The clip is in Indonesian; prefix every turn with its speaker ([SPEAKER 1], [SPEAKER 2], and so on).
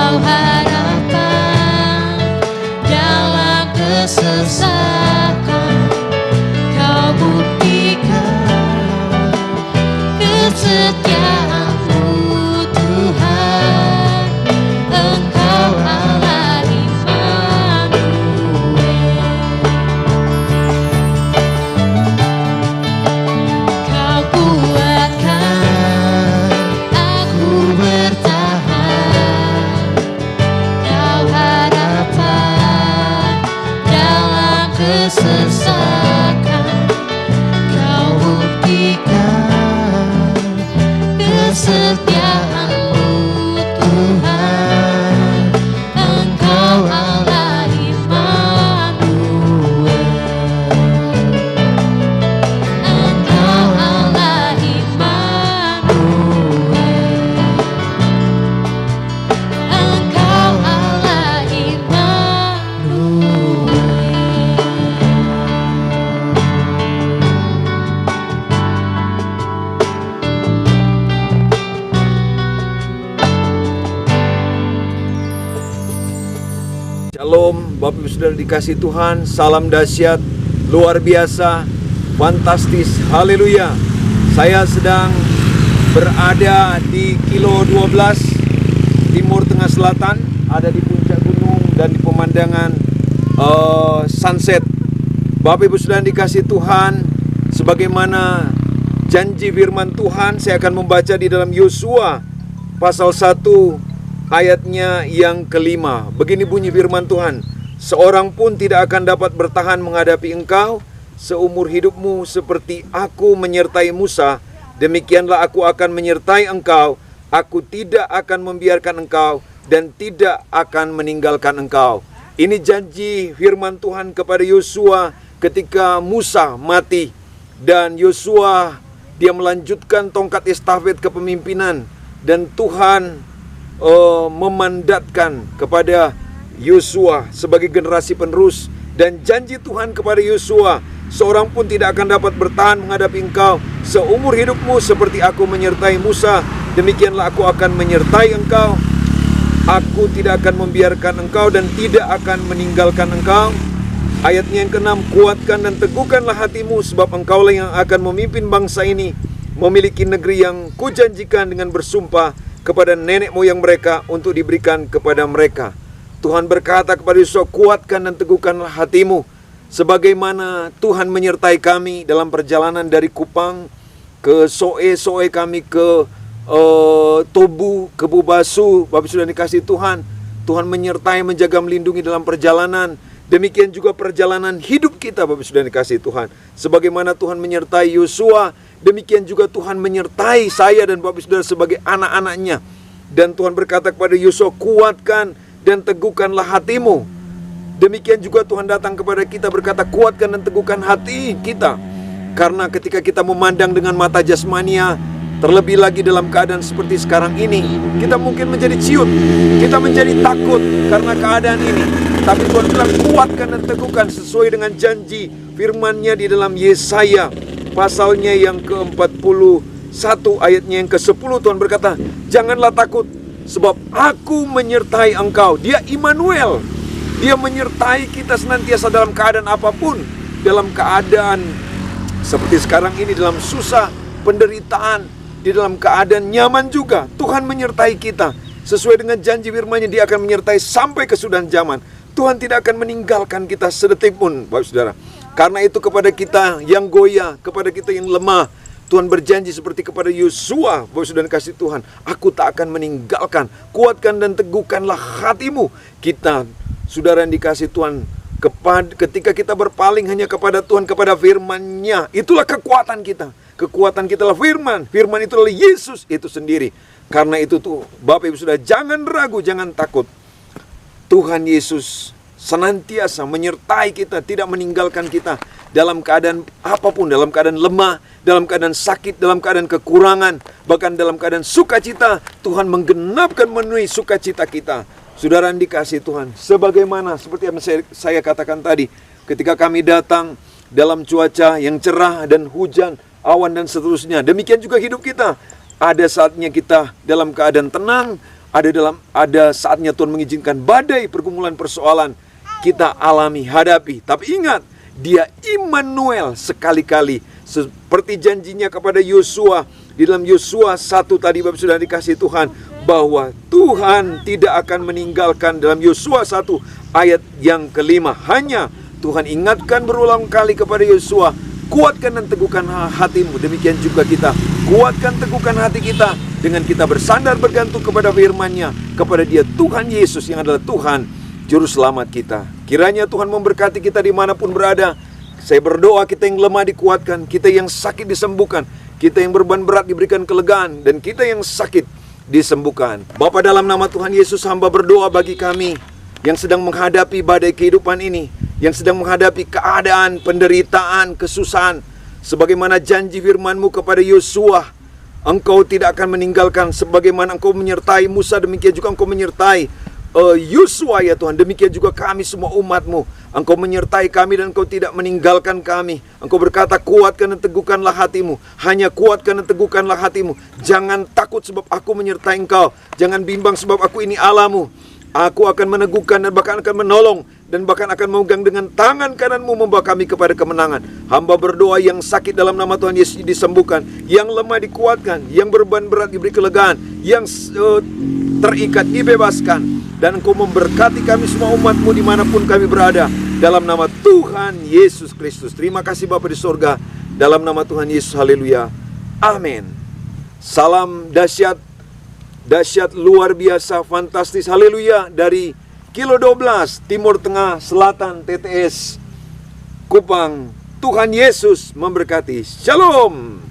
[SPEAKER 1] Engkau harapan dalam kesesakan, Kau buktikan kesetiaan-Mu Tuhan. Engkau Allah Immanuel. Kau kuatkan aku bertahan, Kau harapan dalam kesesakan, Kau buktikan kesetiaan-Mu Tuhan. Engkau Allah Immanuel. Engkau Allah Immanuel. Engkau Allah Immanuel.
[SPEAKER 2] Shalom, Bapak Ibu Saudara dikasih Tuhan, salam dahsyat, luar biasa, fantastis, haleluya. Saya sedang berada di kilo 12 Timur Tengah Selatan, ada di puncak gunung dan di pemandangan sunset. Bapak Ibu Saudara dikasih Tuhan, sebagaimana janji firman Tuhan, saya akan membaca di dalam Yosua pasal 1 ayatnya yang kelima. Begini bunyi firman Tuhan, seorang pun tidak akan dapat bertahan menghadapi engkau seumur hidupmu, seperti aku menyertai Musa, demikianlah aku akan menyertai engkau. Aku tidak akan membiarkan engkau dan tidak akan meninggalkan engkau. Ini janji firman Tuhan kepada Yosua ketika Musa mati, dan Yosua dia melanjutkan tongkat estafet kepemimpinan, dan Tuhan memandatkan kepada Yosua sebagai generasi penerus. Dan janji Tuhan kepada Yosua, seorang pun tidak akan dapat bertahan menghadapi engkau seumur hidupmu, seperti aku menyertai Musa, demikianlah aku akan menyertai engkau. Aku tidak akan membiarkan engkau dan tidak akan meninggalkan engkau. Ayatnya yang ke-6, kuatkan dan teguhkanlah hatimu, sebab engkaulah yang akan memimpin bangsa ini memiliki negeri yang kujanjikan dengan bersumpah kepada nenek moyang mereka untuk diberikan kepada mereka. Tuhan berkata kepada Yosua, kuatkan dan teguhkanlah hatimu, sebagaimana Tuhan menyertai kami dalam perjalanan dari Kupang ke Soe kami ke Tobu, ke Bubasu. Bapak sudah dikasih Tuhan, Tuhan menyertai, menjaga, melindungi dalam perjalanan. Demikian juga perjalanan hidup kita, Bapak sudah dikasih Tuhan. Sebagaimana Tuhan menyertai Yosua, demikian juga Tuhan menyertai saya dan Bapak Saudara sebagai anak-anaknya. Dan Tuhan berkata kepada Yosua, kuatkan dan teguhkanlah hatimu. Demikian juga Tuhan datang kepada kita berkata, kuatkan dan teguhkan hati kita. Karena ketika kita memandang dengan mata jasmania, terlebih lagi dalam keadaan seperti sekarang ini, kita mungkin menjadi ciut, kita menjadi takut karena keadaan ini. Tapi Tuhan bilang, kuatkan dan teguhkan sesuai dengan janji firman-Nya di dalam Yesaya pasalnya yang ke-41 ayatnya yang ke-10. Tuhan berkata, janganlah takut, sebab aku menyertai engkau. Dia Immanuel, dia menyertai kita senantiasa dalam keadaan apapun. Dalam keadaan seperti sekarang ini, dalam susah, penderitaan, di dalam keadaan nyaman juga, Tuhan menyertai kita. Sesuai dengan janji firman-Nya, dia akan menyertai sampai kesudahan zaman. Tuhan tidak akan meninggalkan kita sedetik pun, Bapak Saudara. Karena itu kepada kita yang goyah, kepada kita yang lemah, Tuhan berjanji seperti kepada Yosua, Bapak Saudara kasih Tuhan, aku tak akan meninggalkan. Kuatkan dan teguhkanlah hatimu. Kita, saudara yang dikasih Tuhan, ketika kita berpaling hanya kepada Tuhan, kepada firman-Nya, itulah kekuatan kita. Kekuatan kita adalah firman. Firman itu adalah Yesus itu sendiri. Karena itu tuh, Bapak Ibu Saudara, jangan ragu, jangan takut. Tuhan Yesus senantiasa menyertai kita, tidak meninggalkan kita dalam keadaan apapun, dalam keadaan lemah, dalam keadaan sakit, dalam keadaan kekurangan, bahkan dalam keadaan sukacita. Tuhan menggenapkan, memenuhi sukacita kita. Saudara yang dikasih Tuhan, sebagaimana seperti yang saya katakan tadi, ketika kami datang dalam cuaca yang cerah dan hujan, awan dan seterusnya, demikian juga hidup kita. Ada saatnya kita dalam keadaan tenang, Ada saatnya Tuhan mengizinkan badai, pergumulan, persoalan kita alami, hadapi. Tapi ingat, Dia Immanuel sekali-kali. Seperti janjinya kepada Yosua di dalam Yosua 1 tadi Bapak sudah dikasih Tuhan, bahwa Tuhan tidak akan meninggalkan. Dalam Yosua 1 ayat yang kelima, hanya Tuhan ingatkan berulang kali kepada Yosua, kuatkan dan teguhkan hatimu. Demikian juga kita, kuatkan teguhkan hati kita dengan kita bersandar bergantung kepada firman-Nya, kepada Dia Tuhan Yesus yang adalah Tuhan Juru Selamat kita. Kiranya Tuhan memberkati kita dimanapun berada. Saya berdoa kita yang lemah dikuatkan, kita yang sakit disembuhkan, kita yang beban berat diberikan kelegaan, dan kita yang sakit disembuhkan. Bapa, dalam nama Tuhan Yesus, hamba berdoa bagi kami yang sedang menghadapi badai kehidupan ini, yang sedang menghadapi keadaan, penderitaan, kesusahan. Sebagaimana janji firman-Mu kepada Yosua, Engkau tidak akan meninggalkan. Sebagaimana Engkau menyertai Musa, demikian juga Engkau menyertai Yosua ya Tuhan. Demikian juga kami semua umat-Mu. Engkau menyertai kami dan Engkau tidak meninggalkan kami. Engkau berkata, kuatkan dan teguhkanlah hatimu. Hanya kuatkan dan teguhkanlah hatimu. Jangan takut sebab aku menyertai engkau. Jangan bimbang sebab aku ini Allahmu. Aku akan meneguhkan dan bahkan akan menolong, dan bahkan akan memegang dengan tangan kananmu membawa kami kepada kemenangan. Hamba berdoa yang sakit dalam nama Tuhan Yesus disembuhkan, yang lemah dikuatkan, yang beban berat diberi kelegaan, yang terikat dibebaskan. Dan Engkau memberkati kami semua umat-Mu dimanapun kami berada, dalam nama Tuhan Yesus Kristus. Terima kasih Bapa di sorga, dalam nama Tuhan Yesus, haleluya, amin. Salam dahsyat, dahsyat luar biasa, fantastis, haleluya, dari Kilo 12, Timur Tengah Selatan, TTS Kupang. Tuhan Yesus memberkati. Shalom.